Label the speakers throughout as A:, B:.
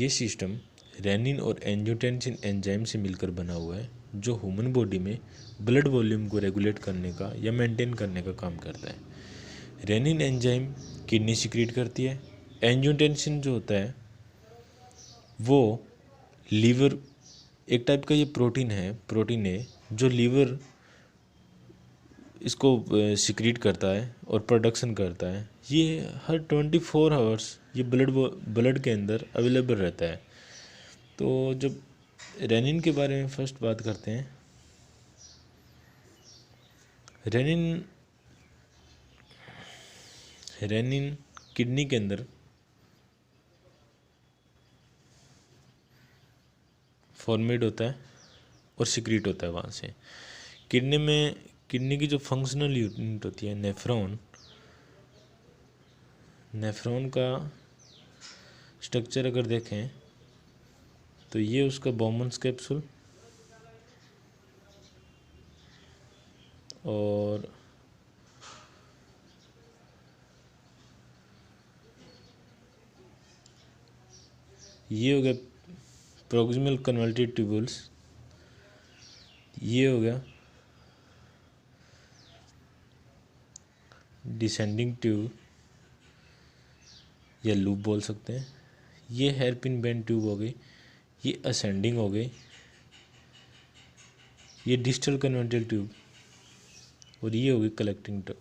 A: ये system rennin और angiotensin enzyme से मिलकर बना हुआ है, जो ह्यूमन बॉडी में ब्लड वॉल्यूम को रेगुलेट करने का या मेंटेन करने का काम करता है। रेनिन एंजाइम किडनी सिक्रीट करती है। एंजियोटेंसिन जो होता है वो लीवर, एक टाइप का ये प्रोटीन है जो लीवर इसको सिक्रीट करता है और प्रोडक्शन करता है। ये हर 24 आवर्स ये ब्लड के अंदर अवेलेबल रहता है। तो जब रेनिन के बारे में फर्स्ट बात करते हैं, रेनिन किडनी के अंदर फॉर्मेट होता है और सिक्रीट होता है वहाँ से। किडनी की जो फंक्शनल यूनिट होती है नेफ्रॉन का स्ट्रक्चर अगर देखें तो ये उसका बॉमन्स कैप्सूल और ये हो गया प्रोक्सिमल कन्वर्टेड ट्यूबुल्स, ये हो गया डिसेंडिंग ट्यूब या लूप बोल सकते हैं। ये हेयरपिन बेंड ट्यूब हो गई, ये असेंडिंग हो गई, ये डिस्टल कन्वर्टेड ट्यूब और ये होगी कलेक्टिंग ट्यूब,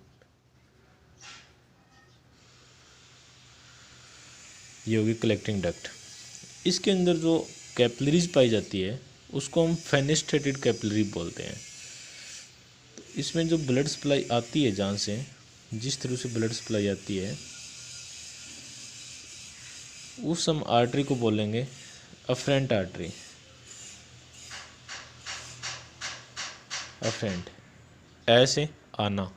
A: ये होगी कलेक्टिंग डक्ट। इसके अंदर जो कैपिलरीज पाई जाती है उसको हम फेनेस्ट्रेटेड कैपिलरी बोलते हैं। तो इसमें जो ब्लड सप्लाई आती है, जहाँ से जिस तरह से ब्लड सप्लाई आती है, उस हम आर्टरी को बोलेंगे अफरेंट आर्टरी। अफरेंट ऐसे आना,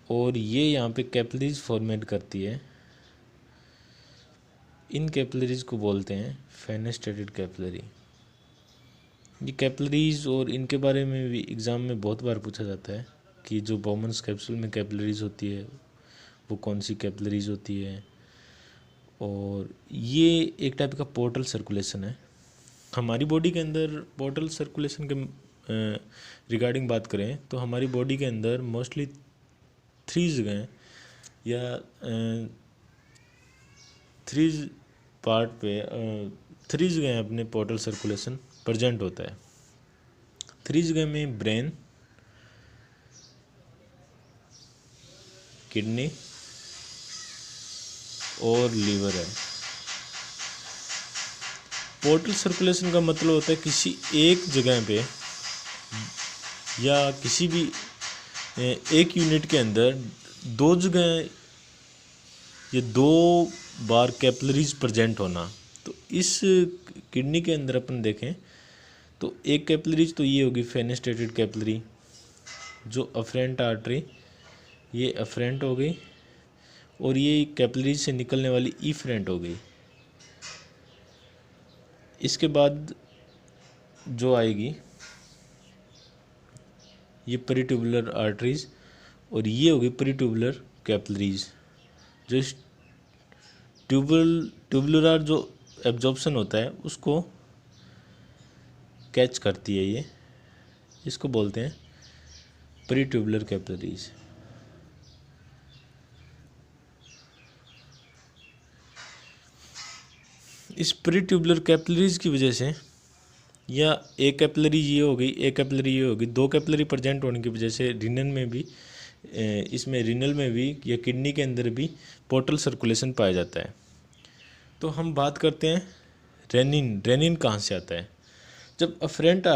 A: और ये यहाँ पे कैपिलरीज फॉर्मेट करती है। इन कैपिलरीज को बोलते हैं फेनेस्ट्रेटेड कैपिलरी। ये कैपिलरीज और इनके बारे में भी एग्ज़ाम में बहुत बार पूछा जाता है कि जो बॉमन्स कैप्सूल में कैपिलरीज होती है वो कौन सी कैपिलरीज होती है। और ये एक टाइप का पोर्टल सर्कुलेशन है। हमारी बॉडी के अंदर पोर्टल सर्कुलेशन के रिगार्डिंग बात करें तो हमारी बॉडी के अंदर मोस्टली 3 जगह या 3 पार्ट पे 3 जगह अपने पोर्टल सर्कुलेशन प्रेजेंट होता है। 3 जगह में ब्रेन, किडनी और लीवर है। पोर्टल सर्कुलेशन का मतलब होता है किसी एक जगह पे या किसी भी एक यूनिट के अंदर 2 जगह ये 2 बार कैपिलरीज प्रेजेंट होना। तो इस किडनी के अंदर अपन देखें तो एक कैपिलरीज तो ये होगी फेनेस्ट्रेटेड कैपिलरी, जो अफरेंट आर्टरी, ये अफरेंट हो गई, और ये कैपिलरीज से निकलने वाली इफरेंट हो गई। इसके बाद जो आएगी ये पेरिट्यूबुलर आर्टरीज, और ये होगी पेरिट्यूबुलर कैपिलरीज। जो इस ट्यूबुलर जो एब्जॉर्प्शन होता है उसको कैच करती है, ये इसको बोलते हैं पेरिट्यूबुलर कैपिलरीज। इस पेरिट्यूबुलर कैपिलरीज की वजह से, या एक कैपिलरी ये हो गई, एक कैपिलरी ये होगी, 2 कैपिलरी प्रेजेंट होने की वजह से रीनल में भी या किडनी के अंदर भी पोर्टल सर्कुलेशन पाया जाता है। तो हम बात करते हैं रेनिन कहाँ से आता है। जब अफरेंट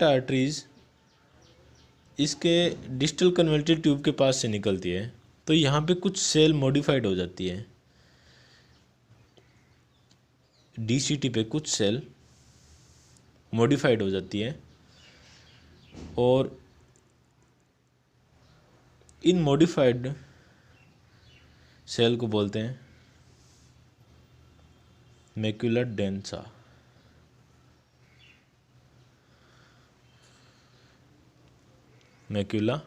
A: आर्टरीज इसके डिस्टल कन्वर्टेड ट्यूब के पास से निकलती है तो यहाँ पे कुछ सेल मॉडिफाइड हो जाती है। डीसीटी पे कुछ सेल मॉडिफाइड हो जाती है, और इन मॉडिफाइड सेल को बोलते हैं macula densa. Macula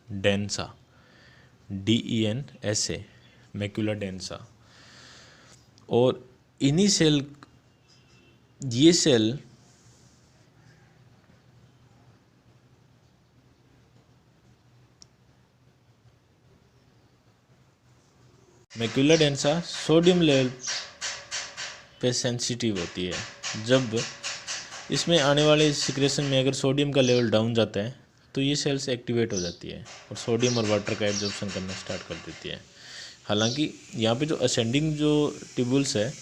A: densa, DENSA, macula densa. और इन्हीं सेल, ये cell macula densa sodium level पे सेंसिटिव होती है। जब इसमें आने वाले सिक्रेशन में अगर सोडियम का लेवल डाउन जाता है तो ये सेल्स एक्टिवेट हो जाती है और सोडियम और वाटर का एब्जॉर्प्शन करना स्टार्ट कर देती है। हालांकि यहाँ पे जो असेंडिंग जो ट्यूबुल्स है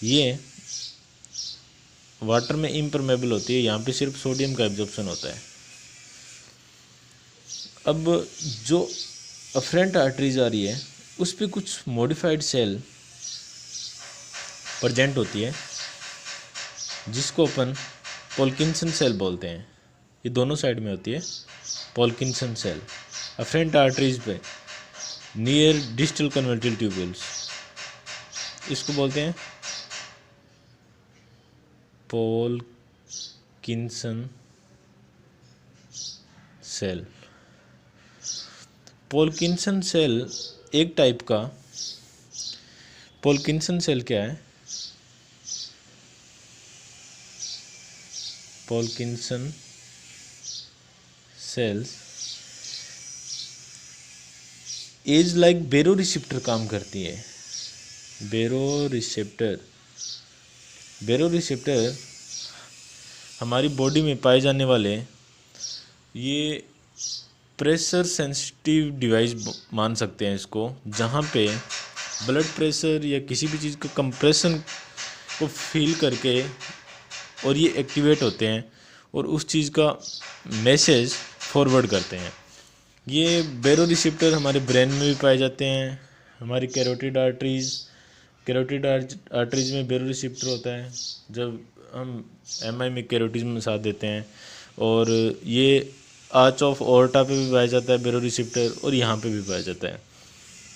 A: ये वाटर में इम्परमेबल होती है, यहाँ पे सिर्फ सोडियम का एब्जॉर्प्शन होता है। अब जो अफरेंट आर्टरीज आ रही है उस पर कुछ मॉडिफाइड सेल प्रेजेंट होती है जिसको अपन पोल्किंसन सेल बोलते हैं। ये दोनों साइड में होती है पोल्किंसन सेल अफरेंट आर्टरीज पे नियर डिस्टल कन्वर्टिबल ट्यूबुल्स, इसको बोलते हैं पोल्किंसन सेल। पोल्किंसन सेल एक टाइप का पोल्किंसन सेल क्या है? पोल्किंसन सेल्स एज लाइक बेरो रिसेप्टर काम करती है। बेरो रिसेप्टर हमारी बॉडी में पाए जाने वाले ये प्रेशर सेंसिटिव डिवाइस मान सकते हैं इसको, जहाँ पे ब्लड प्रेशर या किसी भी चीज़ का कंप्रेशन को फील करके और ये एक्टिवेट होते हैं और उस चीज़ का मैसेज फॉरवर्ड करते हैं। ये बेरो रिसेप्टर हमारे ब्रेन में भी पाए जाते हैं। हमारी कैरोटिड आर्टरीज में बेरो रिसेप्टर होता है। जब हम एमआई में कैरोटिज्म में साथ देते हैं और ये आर्च ऑफ ओर्टा पे भी पाया जाता है बेरो रिसेप्टर और यहाँ पे भी पाया जाता है।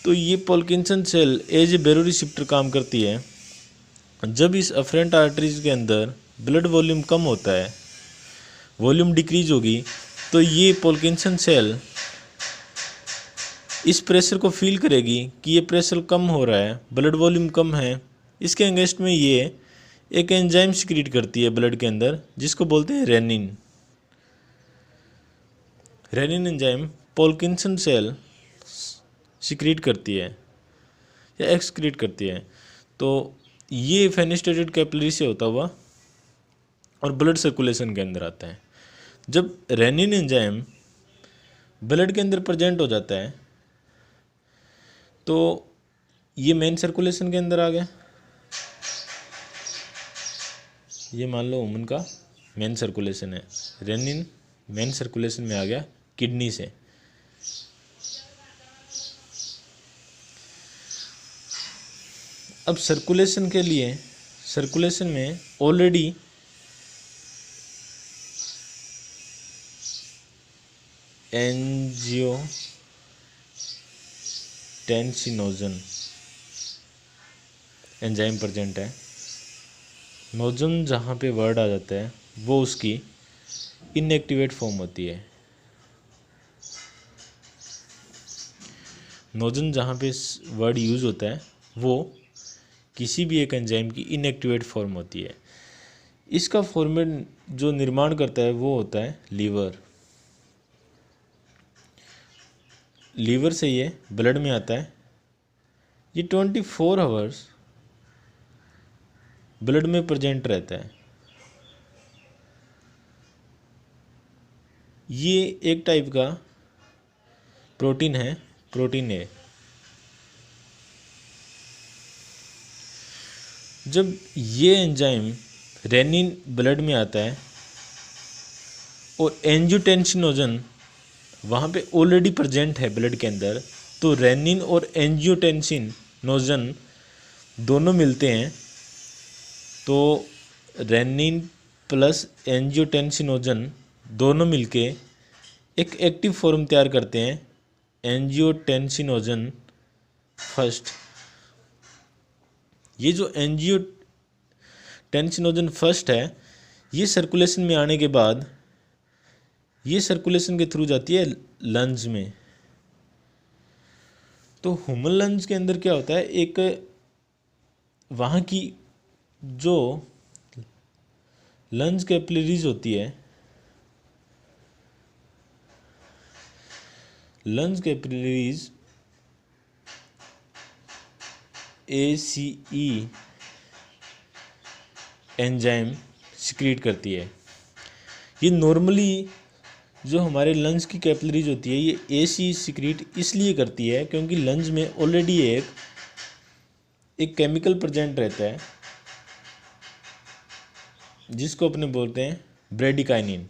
A: तो ये पोल्किंसन सेल एज ए बेरो रिसेप्टर काम करती है। जब इस अफरेंट आर्टरीज के अंदर ब्लड वॉल्यूम कम होता है, वॉल्यूम डिक्रीज होगी, तो ये पोल्किंसन सेल इस प्रेशर को फील करेगी कि ये प्रेशर कम हो रहा है, ब्लड वॉल्यूम कम है। इसके अगेंस्ट में ये एक एंजाइम सिक्रीट करती है ब्लड के अंदर जिसको बोलते हैं रेनिन। रेनिन एंजाइम पोल्किंसन सेल सिक्रीट करती है या एक्सक्रीट करती है। तो ये फेनेस्ट्रेटेड कैपिलरी से होता हुआ और ब्लड सर्कुलेशन के अंदर आता है। जब रेनिन एंजाइम ब्लड के अंदर प्रेजेंट हो जाता है तो ये मेन सर्कुलेशन के अंदर आ गया। ये मान लो ह्यूमन का मेन सर्कुलेशन है, रेनिन मेन सर्कुलेशन में आ गया किडनी से। अब सर्कुलेशन के लिए, सर्कुलेशन में ऑलरेडी एंजियोटेंसिनोजन एंजाइम प्रेजेंट है। नोजन जहाँ पे वर्ड आ जाता है वो उसकी इनएक्टिवेट फॉर्म होती है। नोजन जहाँ पे वर्ड यूज़ होता है वो किसी भी एक एंजाइम की इनएक्टिवेट फॉर्म होती है। इसका फॉर्मेट जो निर्माण करता है वो होता है लीवर। लीवर से ये ब्लड में आता है। ये 24 आवर्स ब्लड में प्रेजेंट रहता है। ये एक टाइप का प्रोटीन है, प्रोटीन ए। जब ये एंजाइम रेनिन ब्लड में आता है और एंजियोटेंसिनोजन वहाँ पे ऑलरेडी प्रेजेंट है ब्लड के अंदर, तो रेनिन और एंजियोटेंसिनोजन दोनों मिलते हैं तो रेनिन प्लस एंजियोटेंसिनोजन दोनों मिलके एक एक्टिव फॉर्म तैयार करते हैं, एंजियोटेंसिनोजन फर्स्ट। ये जो एंजियोटेंसिनोजन फर्स्ट है ये सर्कुलेशन में आने के बाद ये सर्कुलेशन के थ्रू जाती है लंग्स में। तो ह्यूमन लंग्स के अंदर क्या होता है, एक वहाँ की जो लंग्स कैपिलरीज होती है, lungs capillaries ACE enzyme secrete करती है। ये नॉर्मली जो हमारे लंग्स की कैपिलरीज होती है ये ACE सिक्रीट इसलिए करती है क्योंकि लंग्स में ऑलरेडी एक केमिकल प्रेजेंट रहता है जिसको अपने बोलते हैं ब्रेडिकाइनिन।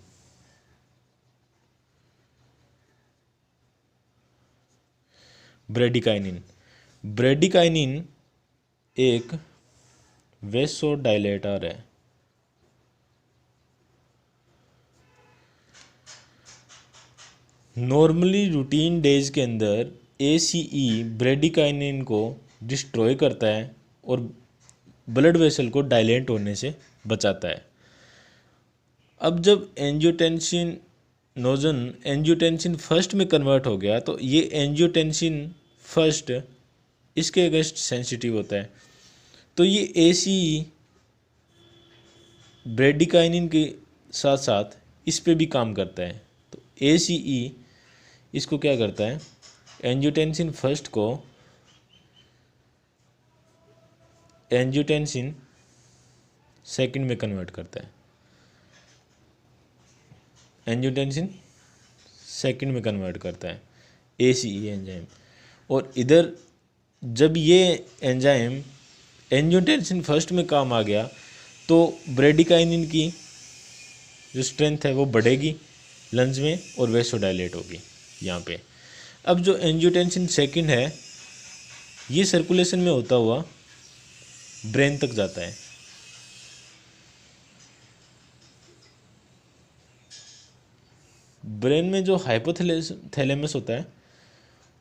A: ब्रेडिकाइनिन एक वेसोडाइलेटर है। नॉर्मली रूटीन डेज के अंदर ACE ब्रेडिकाइनिन को डिस्ट्रॉय करता है और ब्लड वेसल को डायलेट होने से बचाता है। अब जब एंजियोटेंसिन फर्स्ट में कन्वर्ट हो गया तो ये एंजियोटेंसिन फर्स्ट इसके अगेंस्ट सेंसिटिव होता है, तो ये ACE ब्रेडिकाइनिन के साथ साथ इस पे भी काम करता है। तो ACE इसको क्या करता है, एंजियोटेंसिन फर्स्ट को एंजियोटेंसिन सेकंड में कन्वर्ट करता है, एंजियोटेंसिन सेकंड में कन्वर्ट करता है ACE एंजाइम। और इधर जब ये एंजाइम एंजियोटेंसिन फर्स्ट में काम आ गया तो ब्रेडिकाइनिन की जो स्ट्रेंथ है वो बढ़ेगी लंग्स में और वेसोडाइलेट होगी यहाँ पे। अब जो एंजियोटेंसिन सेकंड है ये सर्कुलेशन में होता हुआ ब्रेन तक जाता है। ब्रेन में जो हाइपोथैलेमस होता है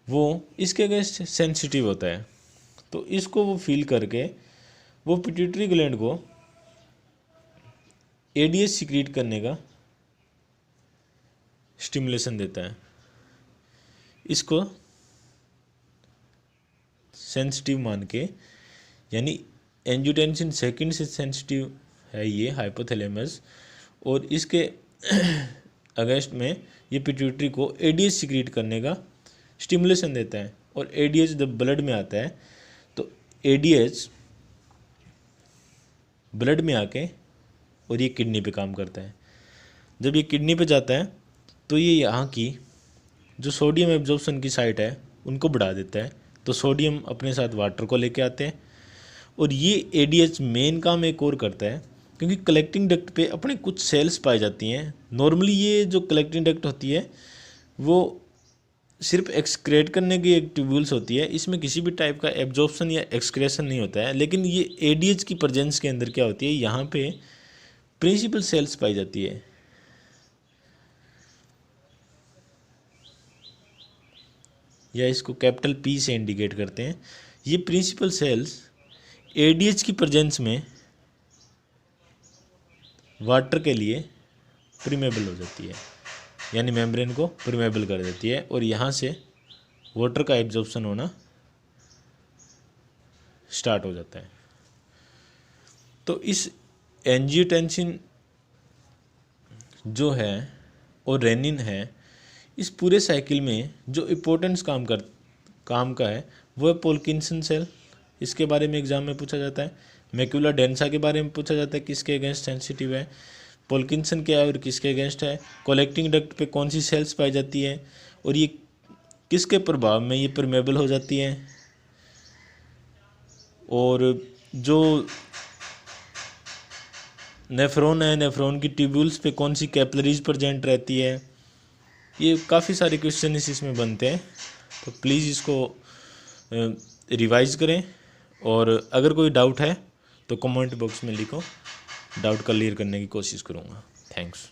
A: वो इसके अगेंस्ट सेंसिटिव होता है, तो इसको वो फील करके वो पिट्यूटरी ग्लैंड को ADH सिक्रीट करने का स्टिमुलेशन देता है। इसको सेंसिटिव मान के, यानी एंजियोटेंसिन सेकंड से सेंसिटिव है ये हाइपोथैलेमस, और इसके अगेंस्ट में ये पिट्यूटरी को ADH सिक्रीट करने का स्टिमुलेशन देता है। और ADH जब ब्लड में आता है तो ADH ब्लड में आके और ये किडनी पे काम करता है। जब ये किडनी पे जाता है तो ये यहाँ की जो सोडियम एब्जॉर्प्शन की साइट है उनको बढ़ा देता है, तो सोडियम अपने साथ वाटर को लेके आते हैं। और ये ADH मेन काम एक और करता है क्योंकि कलेक्टिंग डक्ट पे अपने कुछ सेल्स पाई जाती हैं। नॉर्मली ये जो कलेक्टिंग डक्ट होती है वो सिर्फ एक्सक्रेट करने की एक ट्यूब्यूल्स होती है, इसमें किसी भी टाइप का एब्जॉर्प्शन या एक्सक्रेशन नहीं होता है। लेकिन ये ADH की प्रेजेंस के अंदर क्या होती है, यहाँ पे प्रिंसिपल सेल्स पाई जाती है। या इसको कैपिटल P से इंडिकेट करते हैं। ये प्रिंसिपल सेल्स ADH की प्रेजेंस में वाटर के लिए प्रीमेबल हो जाती है, यानी मेम्ब्रेन को प्रीमेबल कर देती है और यहाँ से वाटर का एब्जॉर्प्शन होना स्टार्ट हो जाता है। तो इस एंजियोटेंसिन जो है और रेनिन है, इस पूरे साइकिल में जो इम्पोर्टेंस काम का है वो है पोल्किंसन सेल। इसके बारे में एग्जाम में पूछा जाता है। मैक्यूला डेंसा के बारे में पूछा जाता है, किसके अगेंस्ट सेंसिटिव है। पोल्किंसन क्या है और किसके अगेंस्ट है। कलेक्टिंग डक्ट पे कौन सी सेल्स पाई जाती है और ये किसके प्रभाव में ये परमेबल हो जाती है। और जो नेफ्रॉन है, नेफ्रॉन की ट्यूब्यूल्स पे कौन सी कैपिलरीज प्रेजेंट रहती है। ये काफ़ी सारे क्वेश्चन इसमें बनते हैं, तो प्लीज़ इसको रिवाइज करें। और अगर कोई डाउट है तो कमेंट बॉक्स में लिखो, डाउट क्लियर करने की कोशिश करूँगा। थैंक्स।